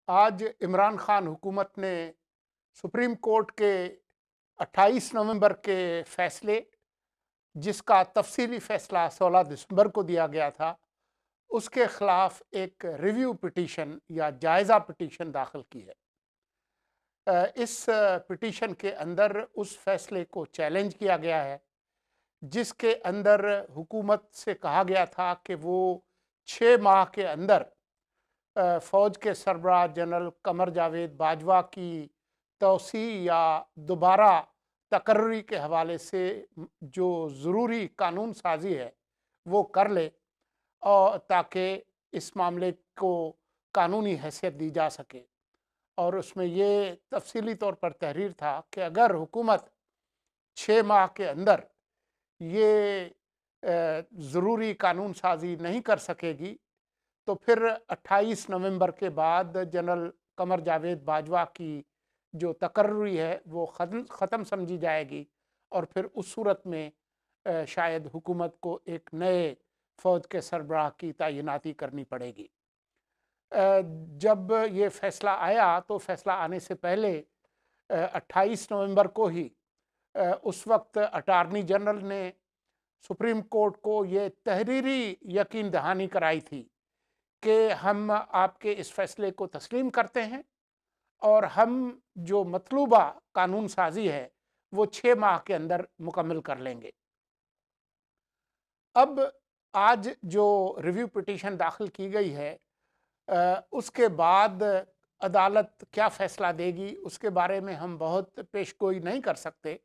आज इमरान खान हुकूमत ने सुप्रीम कोर्ट के 28 नवंबर के फैसले, जिसका तफसीली फैसला 16 दिसंबर को दिया गया था, उसके खिलाफ एक रिव्यू पिटीशन या जायज़ा पिटीशन दाखिल की है। इस पिटीशन के अंदर उस फैसले को चैलेंज किया गया है, जिसके अंदर हुकूमत से कहा गया था कि वो 6 माह के अंदर फ़ौज के सरबराह जनरल कमर जावेद बाजवा की तोसी या दोबारा तकर्री के हवाले से जो ज़रूरी कानून साजी है वो कर ले, और ताकि इस मामले को कानूनी हैसियत दी जा सके। और उसमें ये तफसीली तौर पर तहरीर था कि अगर हुकूमत 6 माह के अंदर ये ज़रूरी कानून साजी नहीं कर सकेगी तो फिर 28 नवंबर के बाद जनरल कमर जावेद बाजवा की जो तकर्री है वो ख़त्म समझी जाएगी, और फिर उस सूरत में शायद हुकूमत को एक नए फ़ौज के सरबराह की तैनाती करनी पड़ेगी। जब ये फ़ैसला आया तो फ़ैसला आने से पहले 28 नवंबर को ही उस वक्त अटार्नी जनरल ने सुप्रीम कोर्ट को ये तहरीरी यकीन दहानी कराई थी कि हम आपके इस फैसले को तस्लीम करते हैं और हम जो मतलूबा कानून साजी है वो 6 माह के अंदर मुकम्मल कर लेंगे। अब आज जो रिव्यू पिटीशन दाखिल की गई है, उसके बाद अदालत क्या फ़ैसला देगी उसके बारे में हम बहुत पेशगोई नहीं कर सकते,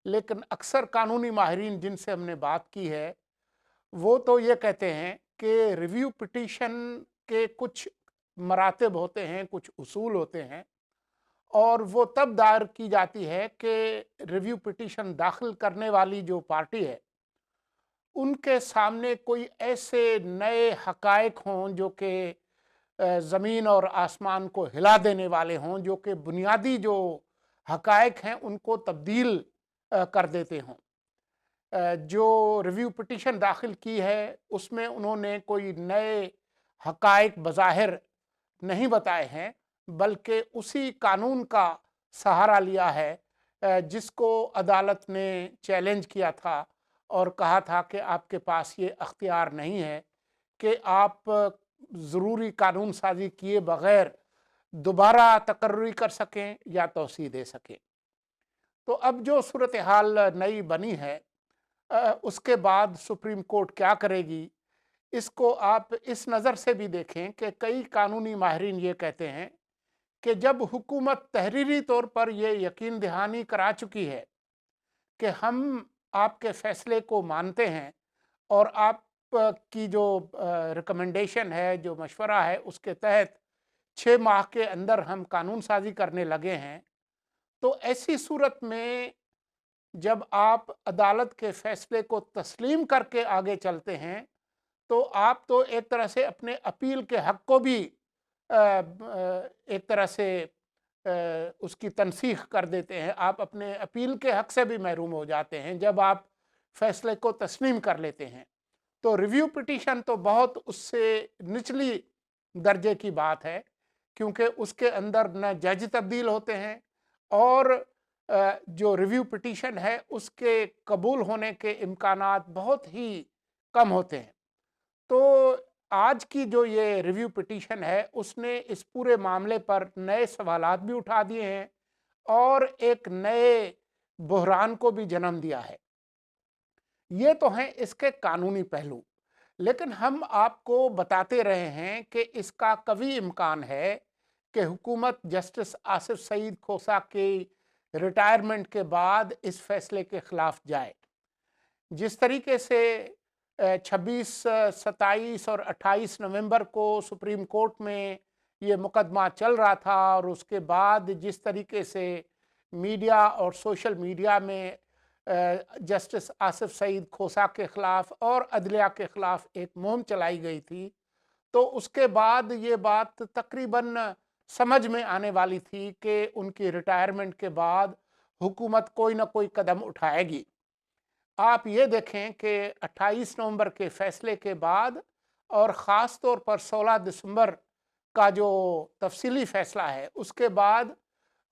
लेकिन अक्सर कानूनी माहिरीन जिनसे हमने बात की है वो तो ये कहते हैं कि रिव्यू पिटीशन के कुछ मरातब होते हैं, कुछ उसूल होते हैं, और वो तब दायर की जाती है कि रिव्यू पिटीशन दाखिल करने वाली जो पार्टी है उनके सामने कोई ऐसे नए हकायक हों जो कि ज़मीन और आसमान को हिला देने वाले हों, जो कि बुनियादी जो हकायक हैं उनको तब्दील कर देते हों। जो रिव्यू पिटीशन दाखिल की है उसमें उन्होंने कोई नए हकायक बज़ाहिर नहीं बताए हैं, बल्कि उसी कानून का सहारा लिया है जिसको अदालत ने चैलेंज किया था और कहा था कि आपके पास ये अख्तियार नहीं है कि आप ज़रूरी कानून साजी किए बग़ैर दोबारा तकर्री कर सकें या तोसी दे सकें। तो अब जो सूरत हाल नई बनी है, उसके बाद सुप्रीम कोर्ट क्या करेगी, इसको आप इस नज़र से भी देखें कि कई कानूनी माहिरीन ये कहते हैं कि जब हुकूमत तहरीरी तौर पर ये यकीन दहानी करा चुकी है कि हम आपके फ़ैसले को मानते हैं और आप की जो रिकमेंडेशन है, जो मशवरा है, उसके तहत 6 माह के अंदर हम कानून साजी करने लगे हैं, तो ऐसी सूरत में जब आप अदालत के फ़ैसले को तस्लीम करके आगे चलते हैं तो आप तो एक तरह से अपने अपील के हक़ को भी एक तरह से उसकी तनसीख कर देते हैं। आप अपने अपील के हक़ से भी महरूम हो जाते हैं जब आप फ़ैसले को तस्लीम कर लेते हैं। तो रिव्यू पिटीशन तो बहुत उससे निचली दर्जे की बात है, क्योंकि उसके अंदर न जज तब्दील होते हैं और जो रिव्यू पिटीशन है उसके कबूल होने के इम्कानात बहुत ही कम होते हैं। तो आज की जो ये रिव्यू पिटीशन है उसने इस पूरे मामले पर नए सवालात भी उठा दिए हैं और एक नए बहरान को भी जन्म दिया है। ये तो हैं इसके कानूनी पहलू, लेकिन हम आपको बताते रहे हैं कि इसका कभी इम्कान है कि हुकूमत जस्टिस आसिफ सईद खोसा के रिटायरमेंट के बाद इस फैसले के ख़िलाफ़ जाए। जिस तरीके से 26, 27 और 28 नवंबर को सुप्रीम कोर्ट में ये मुकदमा चल रहा था और उसके बाद जिस तरीके से मीडिया और सोशल मीडिया में जस्टिस आसिफ सईद खोसा के ख़िलाफ़ और अदलिया के ख़िलाफ़ एक मुहिम चलाई गई थी, तो उसके बाद ये बात तकरीबन समझ में आने वाली थी कि उनकी रिटायरमेंट के बाद हुकूमत कोई ना कोई कदम उठाएगी। आप ये देखें कि 28 नवंबर के फैसले के बाद और ख़ास तौर पर 16 दिसंबर کا जो तफसीली फैसला है, उसके बाद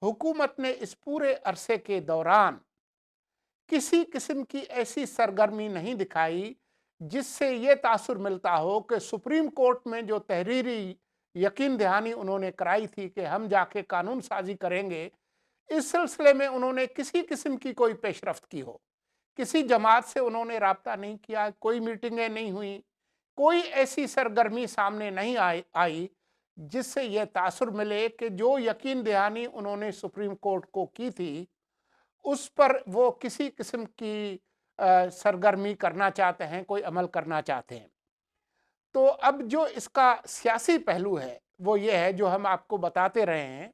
हुकूमत ने इस पूरे अरसे के दौरान किसी किस्म की ऐसी सरगर्मी नहीं दिखाई जिससे ये तासुर मिलता हो कि सुप्रीम कोर्ट में जो तहरीरी यकीन दहानी उन्होंने कराई थी कि हम जाके कानून साजी करेंगे, इस सिलसिले में उन्होंने किसी किस्म की कोई पेशरफ्त की हो। किसी जमात से उन्होंने राब्ता नहीं किया, कोई मीटिंगें नहीं हुई, कोई ऐसी सरगर्मी सामने नहीं आई जिससे यह तासुर मिले कि जो यकीन दहानी उन्होंने सुप्रीम कोर्ट को की थी उस पर वो किसी किस्म की सरगर्मी करना चाहते हैं, कोई अमल करना चाहते हैं। तो अब जो इसका सियासी पहलू है वो ये है, जो हम आपको बताते रहे हैं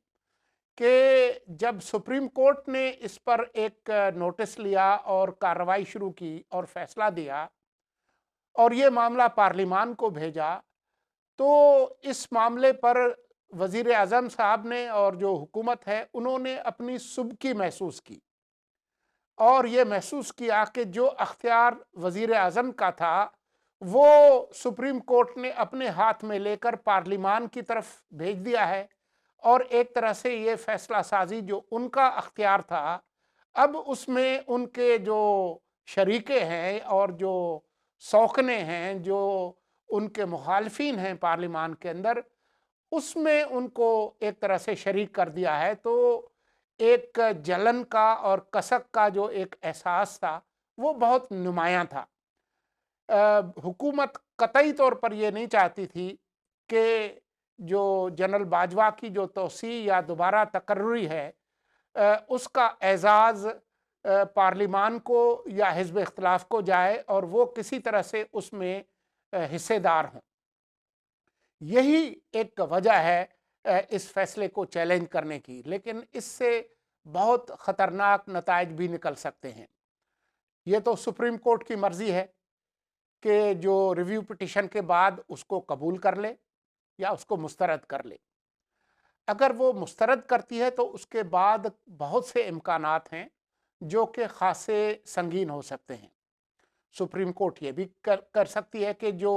कि जब सुप्रीम कोर्ट ने इस पर एक नोटिस लिया और कार्रवाई शुरू की और फैसला दिया और ये मामला पार्लिमान को भेजा, तो इस मामले पर वज़ीर आज़म साहब ने और जो हुकूमत है उन्होंने अपनी सुबकी महसूस की और ये महसूस किया कि जो अख्तियार वज़ीर आज़म का था वो सुप्रीम कोर्ट ने अपने हाथ में लेकर पार्लिमान की तरफ भेज दिया है और एक तरह से ये फैसला साजी जो उनका अख्तियार था, अब उसमें उनके जो शरीके हैं और जो सौखने हैं, जो उनके मुखालफिन हैं पार्लिमान के अंदर, उसमें उनको एक तरह से शरीक कर दिया है। तो एक जलन का और कसक का जो एक एहसास था वो बहुत नुमायां था। हुकूमत कतई तौर पर ये नहीं चाहती थी कि जो जनरल बाजवा की जो तोसी या दोबारा तकर्री है उसका एजाज़ पार्लिमान को या हिज़्ब इख्तिलाफ को जाए और वो किसी तरह से उसमें हिस्सेदार हों। यही एक वजह है इस फैसले को चैलेंज करने की, लेकिन इससे बहुत ख़तरनाक नताइज भी निकल सकते हैं। ये तो सुप्रीम कोर्ट की मर्ज़ी है कि जो रिव्यू पिटीशन के बाद उसको कबूल कर ले या उसको मुस्तरद कर ले। अगर वो मुस्तरद करती है तो उसके बाद बहुत से इम्कानात हैं जो कि ख़ासे संगीन हो सकते हैं। सुप्रीम कोर्ट ये भी कर सकती है कि जो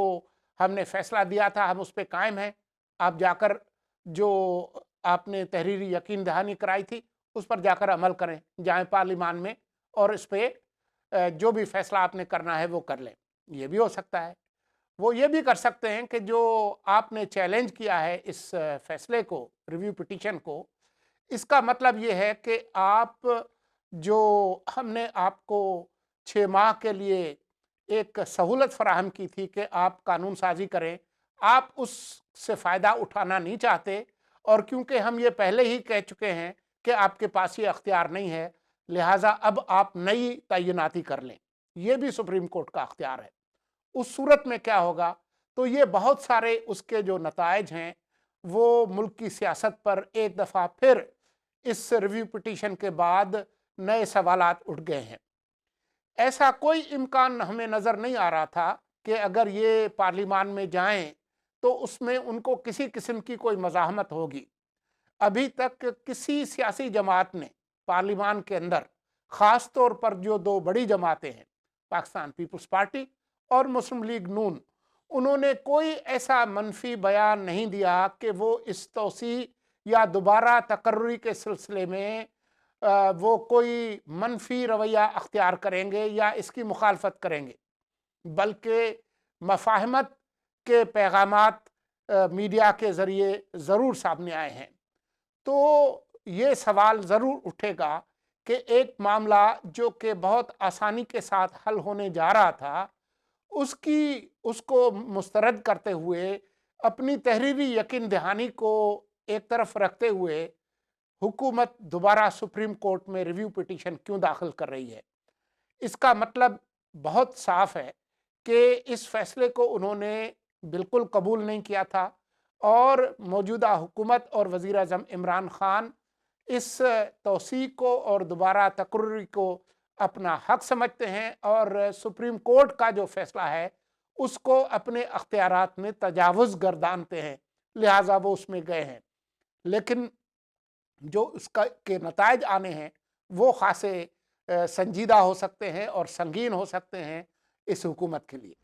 हमने फैसला दिया था हम उस पर कायम हैं, आप जाकर जो आपने तहरीरी यकीन दहानी कराई थी उस पर जाकर अमल करें, जाएं पार्लिमान में और इस पर जो भी फैसला आपने करना है वो कर लें। ये भी हो सकता है। वो ये भी कर सकते हैं कि जो आपने चैलेंज किया है इस फैसले को, रिव्यू पिटीशन को, इसका मतलब ये है कि आप जो हमने आपको 6 माह के लिए एक सहूलत फराहम की थी कि आप कानून साजी करें, आप उससे फ़ायदा उठाना नहीं चाहते और क्योंकि हम ये पहले ही कह चुके हैं कि आपके पास ये अख्तियार नहीं है, लिहाजा अब आप नई तैनाती कर लें। ये भी सुप्रीम कोर्ट का अख्तियार है। उस सूरत में क्या होगा, तो ये बहुत सारे उसके जो नताइज हैं वो मुल्क की सियासत पर एक दफ़ा फिर इस रिव्यू पिटीशन के बाद नए सवालात उठ गए हैं। ऐसा कोई इम्कान हमें नज़र नहीं आ रहा था कि अगर ये पार्लिमान में जाएं तो उसमें उनको किसी किस्म की कोई मज़ाहमत होगी। अभी तक किसी सियासी जमात ने पार्लिमान के अंदर, ख़ास तौर पर जो 2 बड़ी जमातें हैं, पाकिस्तान पीपल्स पार्टी और मुस्लिम लीग नून, उन्होंने कोई ऐसा मनफी बयान नहीं दिया कि वो इस तोसी या दोबारा तकर्री के सिलसिले में वो कोई मनफी रवैया अख्तियार करेंगे या इसकी मुखालफत करेंगे, बल्कि मफाहमत के पैगामात मीडिया के ज़रिए ज़रूर सामने आए हैं। तो ये सवाल ज़रूर उठेगा कि एक मामला जो कि बहुत आसानी के साथ हल होने जा रहा था, उसको मुस्तरद करते हुए अपनी तहरीरी यकीन दहानी को एक तरफ रखते हुए हुकूमत दोबारा सुप्रीम कोर्ट में रिव्यू पिटीशन क्यों दाखिल कर रही है। इसका मतलब बहुत साफ है कि इस फैसले को उन्होंने बिल्कुल कबूल नहीं किया था और मौजूदा हुकूमत और वज़ीर आज़म इमरान ख़ान इस तौसीक़ को और दोबारा तकर्री को अपना हक समझते हैं और सुप्रीम कोर्ट का जो फैसला है उसको अपने अख्तियारात में तजावुज़ गर्दानते हैं, लिहाजा वो उसमें गए हैं। लेकिन जो उसका के नताइज आने हैं वो ख़ासे संजीदा हो सकते हैं और संगीन हो सकते हैं इस हुकूमत के लिए।